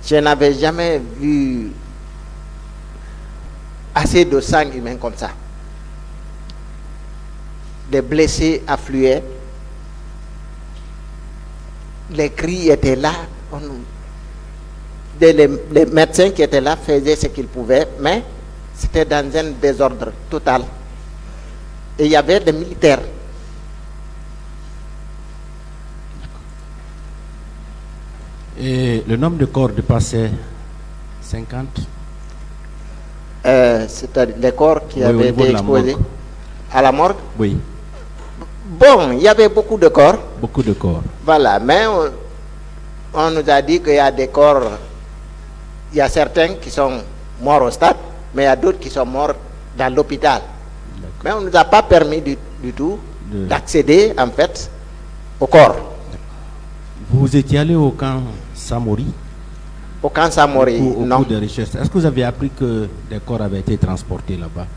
Je n'avais jamais vu assez de sang humain comme ça. Des blessés affluaient. Les cris étaient là. Les médecins qui étaient là faisaient ce qu'ils pouvaient, mais c'était dans un désordre total. Et il y avait des militaires. Et le nombre de corps dépassait 50? C'est-à-dire les corps qui Oui, avaient au niveau été de la exposés morgue. à la morgue. Oui, Bon, il y avait beaucoup de corps. beaucoup de corps. Voilà, mais on nous a dit qu'il y a des corps, il y a certains qui sont morts au stade, mais il y a d'autres qui sont morts dans l'hôpital. Mais on ne nous a pas permis du tout d'accéder en fait au corps. Vous étiez allé au camp Samori? Au camp Samori, Au non. cours de recherche. Est-ce que vous avez appris que des corps avaient été transportés là-bas?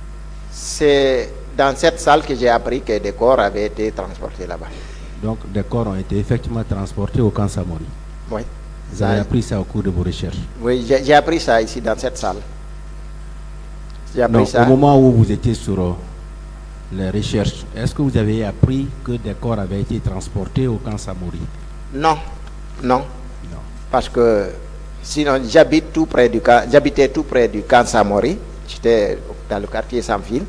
C'est dans cette salle que j'ai appris que des corps avaient été transportés là-bas. Donc des corps ont été effectivement transportés au camp Samori. Oui. Vous avez appris ça au cours de vos recherches? Oui, j'ai appris ça ici dans cette salle. J'ai appris Donc, ça. au moment où vous étiez sur les recherches, est-ce que vous avez appris que des corps avaient été transportés au camp Samori? Non, non. Non. Parce que sinon j'habitais tout près du camp Samori. J'étais dans le quartier sans fil.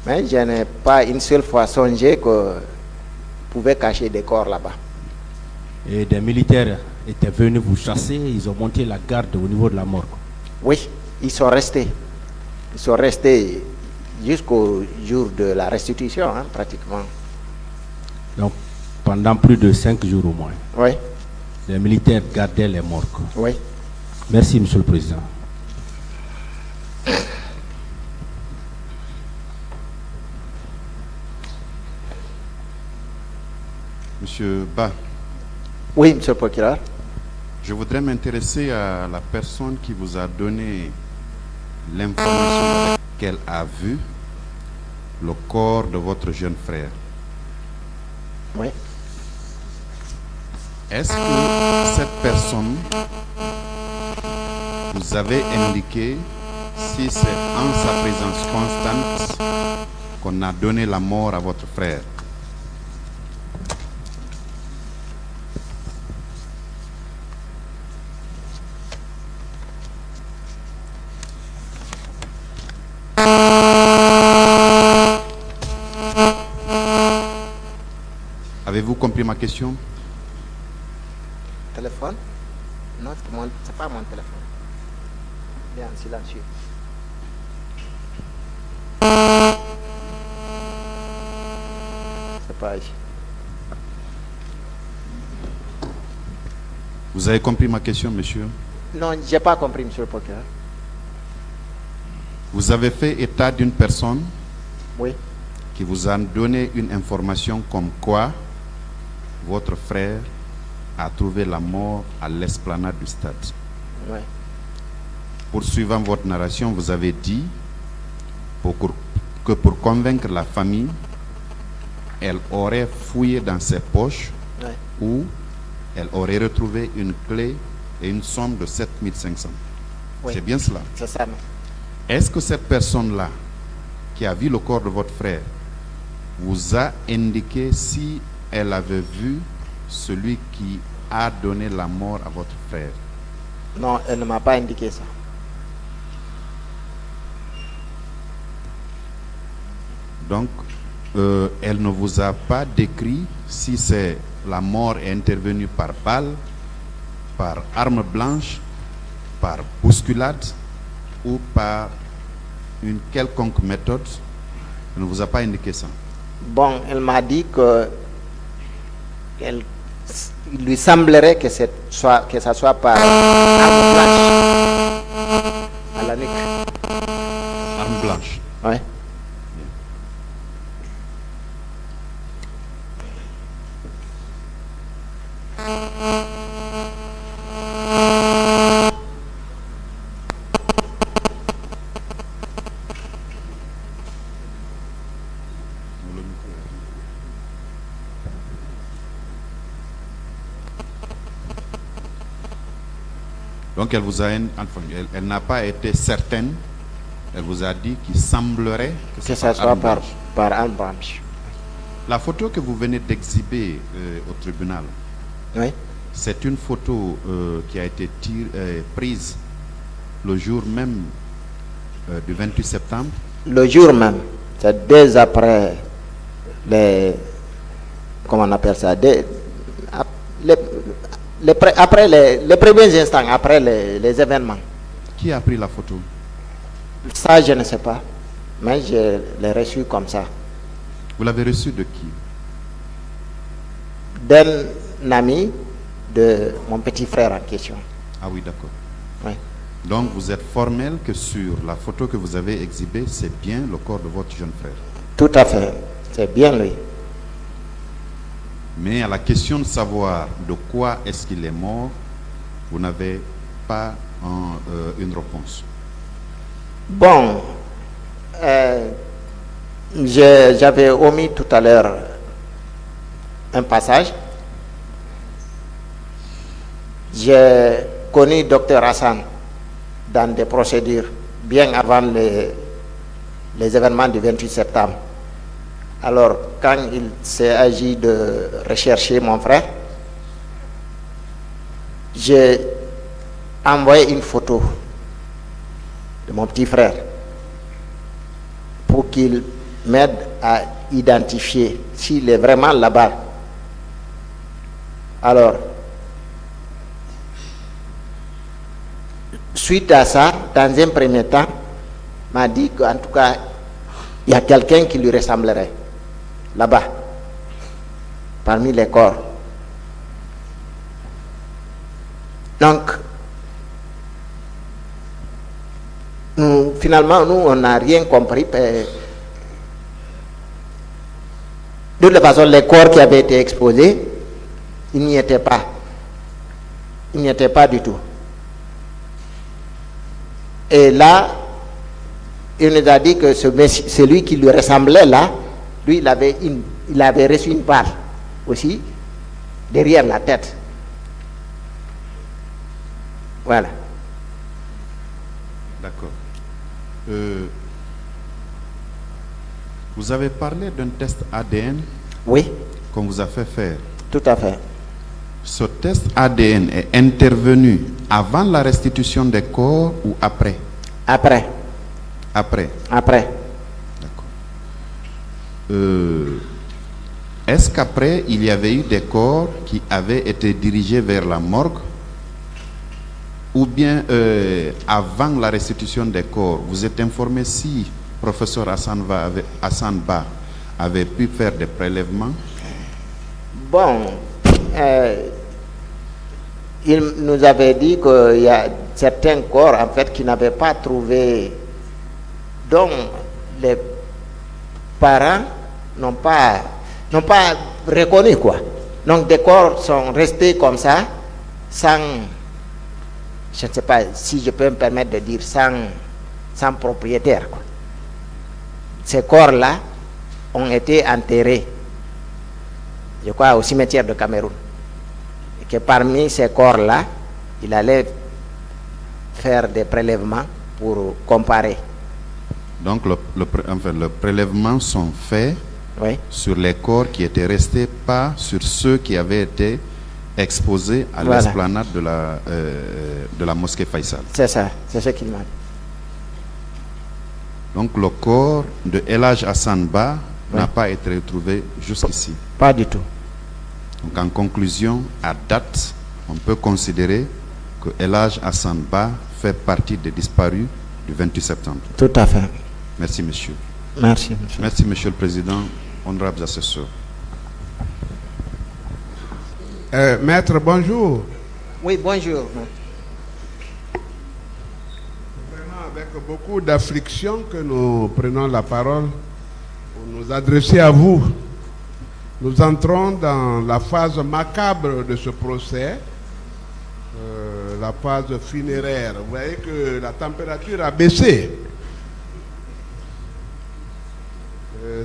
Mais je n'ai pas une seule fois songé que pouvait cacher des corps là-bas. Et des militaires étaient venus vous chasser, ils ont monté la garde au niveau de la morgue. Oui, ils sont restés. Ils sont restés jusqu'au jour de la restitution, hein, pratiquement. Donc, pendant plus de 5 jours au moins, Oui, les militaires gardaient les morgues. oui. Merci, Monsieur le Président. Monsieur Ba, Oui, monsieur le procureur. je voudrais m'intéresser à la personne qui vous a donné l'information qu'elle a vu le corps de votre jeune frère. Oui. Est-ce que cette personne vous avait indiqué si c'est en sa présence constante qu'on a donné la mort à votre frère? Avez-vous compris ma question? Téléphone? Non, c'est pas mon téléphone. Il est en silencieux. C'est pas ici. Vous avez compris ma question, monsieur? Non, j'ai pas compris, monsieur le procureur. Vous avez fait état d'une personne Oui, qui vous a donné une information comme quoi votre frère a trouvé la mort à l'esplanade du stade. oui, Poursuivant votre narration, vous avez dit que pour convaincre la famille, elle aurait fouillé dans ses poches oui. où elle aurait retrouvé une clé et une somme de 7500. Oui. C'est bien cela. C'est ça. Est-ce que cette personne-là, qui a vu le corps de votre frère, vous a indiqué si elle avait vu celui qui a donné la mort à votre frère? Non, elle ne m'a pas indiqué ça. Donc, elle ne vous a pas décrit si c'est la mort est intervenue par balle, par arme blanche, par bousculade ou par une quelconque méthode. Elle ne vous a pas indiqué ça. Bon, elle m'a dit que il lui semblerait que ça soit par arme blanche à la nuque. Arme blanche. Oui. Donc enfin, elle n'a pas été certaine. Elle vous a dit qu'il semblerait Que ça soit par arme blanche. La photo que vous venez d'exhiber au tribunal, Oui. c'est une photo qui a été prise le jour même du 28 septembre. Le jour même, c'est dès après les... Comment on appelle ça? Après les premiers instants, après les événements. Qui a pris la photo? Ça, je ne sais pas. Mais je l'ai reçu comme ça. Vous l'avez reçu de qui? D'un ami de mon petit frère en question. Ah oui, d'accord. Oui. Donc vous êtes formel que sur la photo que vous avez exhibée, c'est bien le corps de votre jeune frère. Tout à fait. C'est bien lui. Mais à la question de savoir de quoi est-ce qu'il est mort, vous n'avez pas une réponse. Bon, j'avais omis tout à l'heure un passage. J'ai connu Dr Hassan dans des procédures bien avant les événements du 28 septembre. Alors, quand il s'est agi de rechercher mon frère, j'ai envoyé une photo de mon petit frère pour qu'il m'aide à identifier s'il est vraiment là-bas. Alors, suite à ça, dans un premier temps, m'a dit qu'en tout cas, il y a quelqu'un qui lui ressemblerait là-bas, parmi les corps. Donc, finalement, nous, on n'a rien compris. De toute façon, les corps qui avaient été exposés, ils n'y étaient pas. Ils n'y étaient pas du tout. Et là, il nous a dit que celui qui lui ressemblait là, lui, il avait reçu une balle aussi derrière la tête. Voilà. D'accord. Vous avez parlé d'un test ADN Oui, qu'on vous a fait faire. tout à fait. Ce test ADN est intervenu avant la restitution des corps ou après? Après. Après. Après. D'accord. Est-ce qu'après, il y avait eu des corps qui avaient été dirigés vers la morgue? Ou bien avant la restitution des corps, vous êtes informé si professeur Hassan Ba avait pu faire des prélèvements? Bon, il nous avait dit qu'il y a certains corps en fait qui n'avaient pas trouvé, dont les parents n'ont pas reconnu quoi. Donc des corps sont restés comme ça, sans, je ne sais pas si je peux me permettre de dire, sans propriétaire quoi. Ces corps-là ont été enterrés, je crois, au cimetière de Cameroun. Et que parmi ces corps-là, il allait faire des prélèvements pour comparer. Donc le prélèvement sont faits Oui, sur les corps qui étaient restés, pas sur ceux qui avaient été exposés à Voilà. l'esplanade de la mosquée Faisal. c'est ça, c'est ce qu'il m'a dit. Donc le corps de El Hadj Hassan Ba Oui. n'a pas été retrouvé jusqu'ici. Pas du tout. Donc en conclusion, à date, on peut considérer que El Hadj Hassan Ba fait partie des disparus du 28 septembre. Tout à fait. Merci monsieur. Merci, monsieur. Merci monsieur le président, honorables assesseurs. Maître, bonjour. Oui, bonjour. Vraiment avec beaucoup d'affliction que nous prenons la parole pour nous adresser à vous. Nous entrons dans la phase macabre de ce procès, la phase funéraire. Vous voyez que la température a baissé.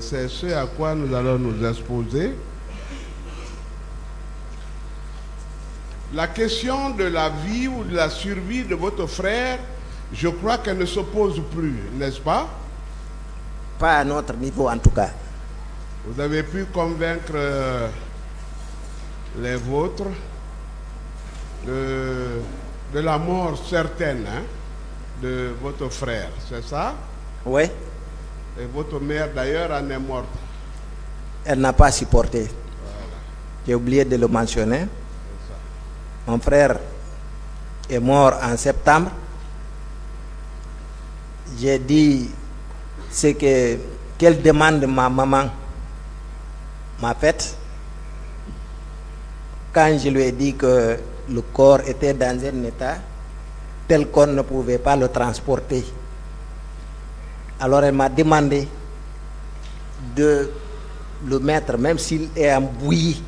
C'est ce à quoi nous allons nous exposer. la question de la vie ou de la survie de votre frère, je crois qu'elle ne se pose plus, n'est-ce pas? Pas à notre niveau en tout cas. Vous avez pu convaincre les vôtres de la mort certaine, hein, de votre frère, c'est ça? Oui, Et votre mère d'ailleurs en est morte. elle n'a pas supporté. J'ai oublié de le mentionner. Mon frère est mort en septembre. J'ai dit quelle demande ma maman m'a faite. Quand je lui ai dit que le corps était dans un état tel qu'on ne pouvait pas le transporter. Alors elle m'a demandé de le mettre, même s'il est embouilli,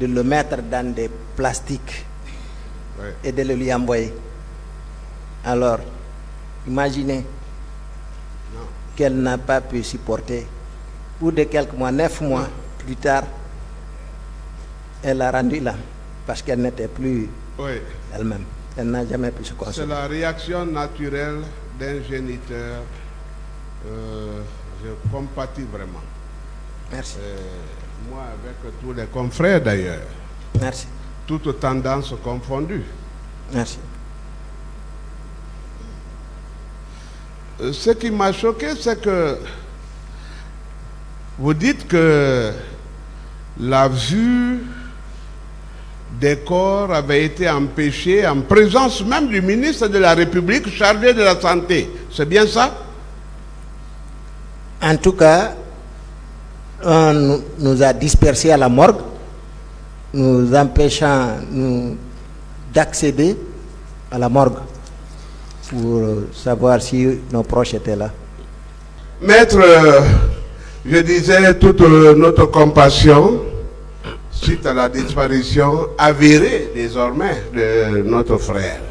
de le mettre dans des plastiques Ouais. et de le lui envoyer. Alors, imaginez qu'elle n'a pas pu supporter. Au bout de quelques mois, 9 mois plus tard, elle a rendu l'âme parce qu'elle n'était plus Oui, elle-même. Elle n'a jamais pu se c'est consoler. la réaction naturelle d'un géniteur. Je compatis vraiment. Merci. Moi, avec tous les confrères d'ailleurs, Merci. toutes tendances confondues. Merci. Ce qui m'a choqué, c'est que vous dites que la vue des corps avait été empêchée en présence même du ministre de la République chargé de la santé. C'est bien ça? En tout cas, on nous a dispersés à la morgue, nous empêchant d'accéder à la morgue pour savoir si nos proches étaient là. Maître, je disais toute notre compassion suite à la disparition avérée désormais de notre frère.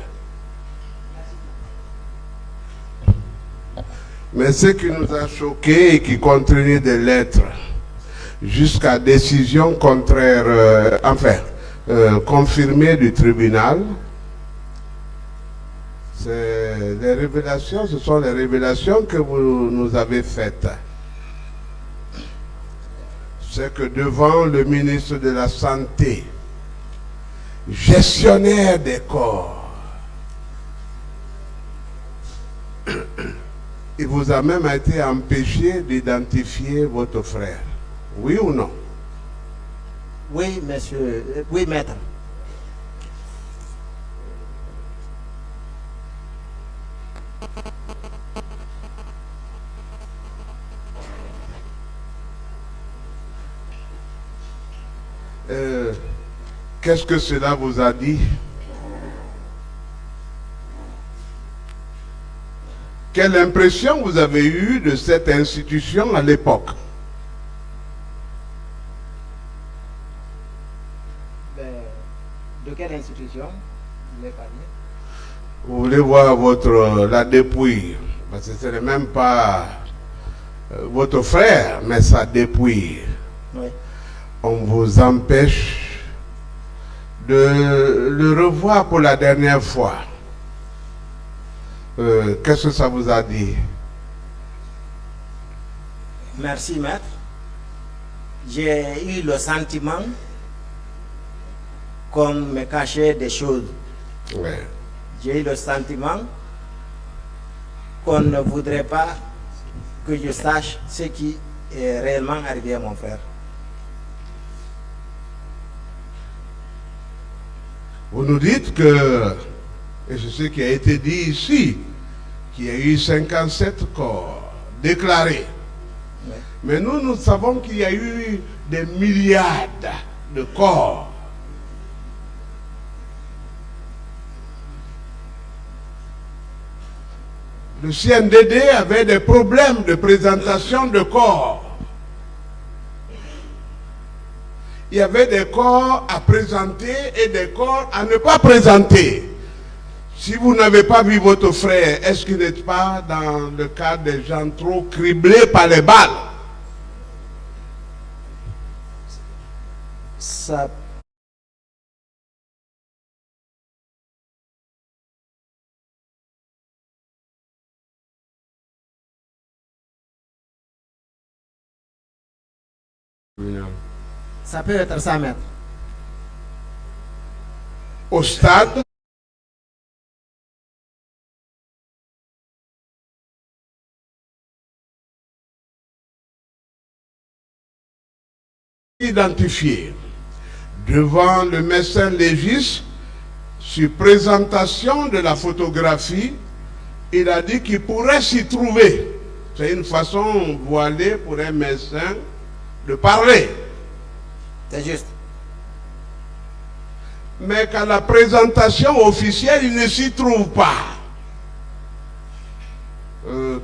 Mais ce qui nous a choqués et qui continue de l'être jusqu'à décision contraire, confirmée du tribunal, c'est les révélations, ce sont les révélations que vous nous avez faites. C'est que devant le ministre de la Santé, gestionnaire des corps, il vous a même été empêché d'identifier votre frère. Oui ou non? Oui, monsieur. Oui, maître. Qu'est-ce que cela vous a dit? Quelle impression vous avez eue de cette institution à l'époque? De quelle institution? Vous voulez parler? Vous voulez voir la dépouille, parce que ce n'est même pas votre frère, mais sa dépouille. Oui. On vous empêche de le revoir pour la dernière fois. Qu'est-ce que ça vous a dit? Merci, maître. J'ai eu le sentiment qu'on me cachait des choses. Ouais. J'ai eu le sentiment qu'on ne voudrait pas que je sache ce qui est réellement arrivé à mon frère. Vous nous dites que, et c'est ce qui a été dit ici, qu'il y a eu 57 corps déclarés. Oui. Mais nous savons qu'il y a eu des milliards de corps. Le CNDD avait des problèmes de présentation de corps. Il y avait des corps à présenter et des corps à ne pas présenter. Si vous n'avez pas vu votre frère, est-ce qu'il n'est pas dans le cas des gens trop criblés par les balles? Ça Ça peut être ça, maître. Au stade, identifié devant le médecin légiste sur présentation de la photographie, il a dit qu'il pourrait s'y trouver. C'est une façon voilée pour un médecin de parler. C'est juste. Mais qu'à la présentation officielle, il ne s'y trouve pas.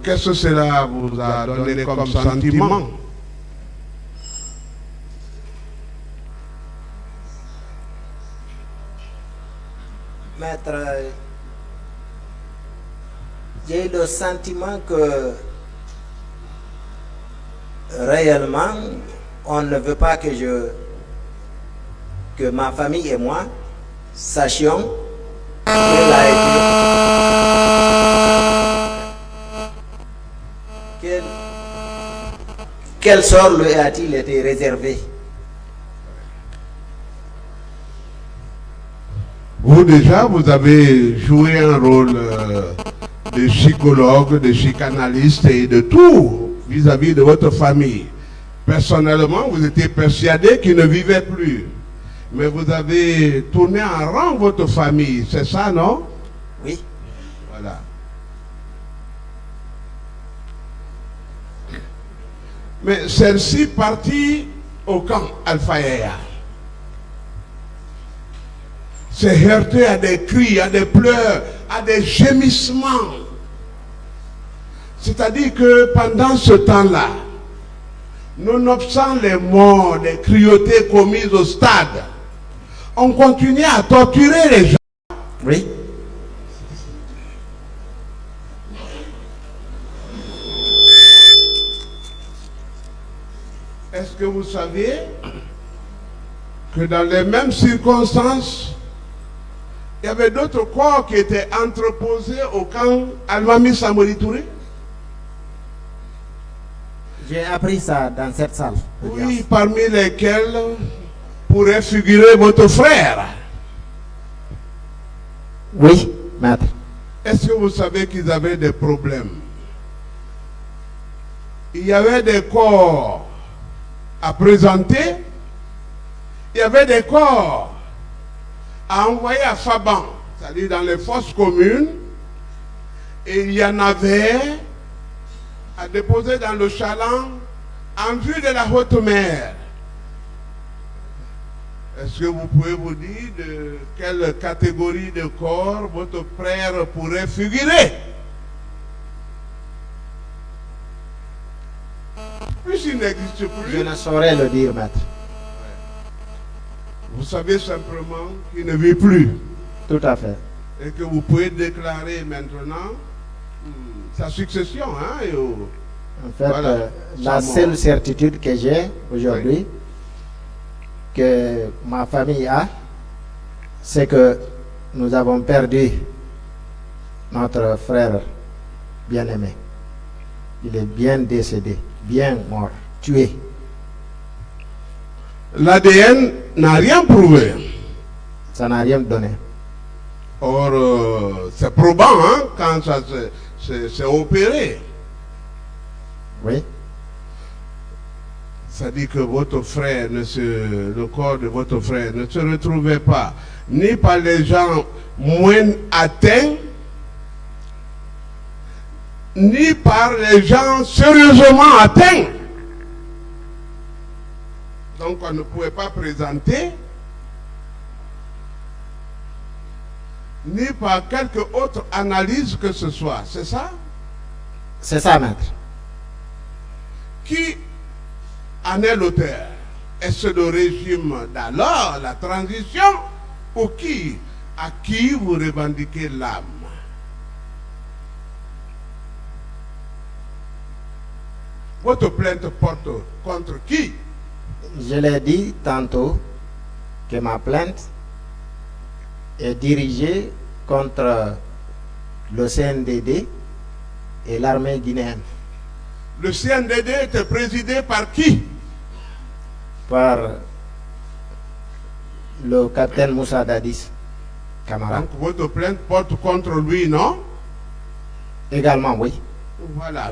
Qu'est-ce que cela vous a donné comme sentiment? Maître, j'ai le sentiment que réellement, on ne veut pas que ma famille et moi sachions quel sort lui a-t-il été réservé. Vous déjà, vous avez joué un rôle de psychologue, de psychanalyste et de tout vis-à-vis de votre famille. Personnellement, vous étiez persuadé qu'il ne vivait plus. Mais vous avez tourné en rang votre famille, c'est ça, non? Oui. Voilà. Mais celle-ci partit au camp Alpha Yaya. C'est heurté à des cris, à des pleurs, à des gémissements. C'est-à-dire que pendant ce temps-là, nonobstant les morts, les cruautés commises au stade, on continuait à torturer les gens. Oui. Est-ce que vous saviez que dans les mêmes circonstances, il y avait d'autres corps qui étaient entreposés au camp Almami Samori Touré? J'ai appris ça dans cette salle. Oui, parmi lesquels pourrait figurer votre frère. Oui, maître. Est-ce que vous savez qu'ils avaient des problèmes? Il y avait des corps à présenter, il y avait des corps à envoyer à Faban, c'est-à-dire dans les fosses communes, et il y en avait à déposer dans le chaland en vue de la haute mer. Est-ce que vous pouvez vous dire de quelle catégorie de corps votre frère pourrait figurer? Puisqu'il n'existe plus, Je ne saurais le dire, maître. vous savez simplement qu'il ne vit plus. Tout à fait. Et que vous pouvez déclarer maintenant sa succession. Hein, En fait, voilà, la sa seule mort. certitude que j'ai aujourd'hui, que ma famille a, c'est que nous avons perdu notre frère bien-aimé. Il est bien décédé, bien mort, tué. L'ADN n'a rien prouvé. Ça n'a rien donné. Or, c'est probant hein, quand ça s'est opéré. Oui. Ça dit que votre frère, le corps de votre frère ne se retrouvait pas ni par les gens moins atteints, ni par les gens sérieusement atteints. Donc on ne pouvait pas présenter, ni par quelque autre analyse que ce soit. C'est ça? C'est ça, maître. Qui en est l'auteur? Est-ce le régime d'alors, la transition, ou qui? À qui vous revendiquez l'âme? Votre plainte porte contre qui? Je l'ai dit tantôt que ma plainte est dirigée contre le CNDD et l'armée guinéenne. Le CNDD était présidé par qui? par le capitaine Moussa Dadis Camara. Donc votre plainte porte contre lui, non? Également, oui. Voilà.